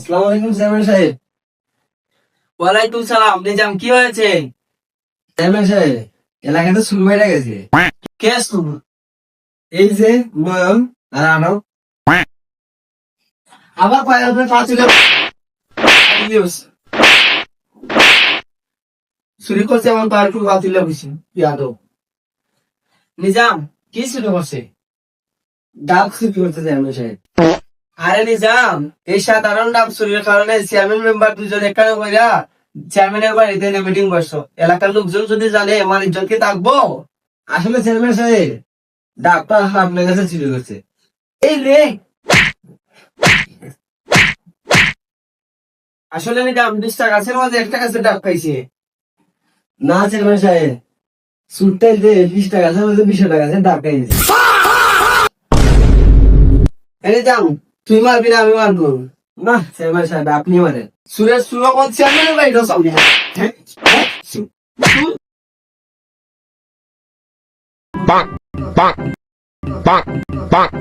আসসালামু আলাইকুম চেয়ারম্যান সাহেব। ওয়ালাইকুম সালাম। নিজাম, কি হয়েছে? চেয়ারম্যান সাহেব, এলাকাতে চুল বেড়ে গেছে। কে শুন? এই যে নয়ন আর আনব আবার পায়ের উপরে পা ছিল চুরি করছে, আমার পায়ের উপর পা তুলে বসে ইয়াদব। নিজাম, কি শুরু করছে? ডাক চুরি করতে চেয়ারম্যান সাহেব। আরে নিজাম, এই সাধারণ ডাব চুরির কারণে চেয়ারম্যান মেম্বার দুজন এখানে কইরা চেয়ারম্যানের বাড়িতে মিটিং বসছো। এলাকার লোকজন যদি জানে আমার ইজ্জতকে থাকবো? আসলে চেয়ারম্যান সাহেব, ডাকটা আপনার কাছে চুরি করছে। এই রে, আসলে নিজাম 20টা গাছের মাঝে একটা গাছের ডাব খাইছে। না চেয়ারম্যান সাহেব, চুরটাই যে 20 টাকা আছে, 20 টাকা আছে, ডাক খাইছে। এই নিজাম, তুই মারবি না আমি মারবো? না চেয়ারম্যান সাহেব, আপনি মারেন। সুরেশ সুরকম চেয়ারম্যানের বাড়িটা চাবি না। bonk, bonk, bonk, bonk.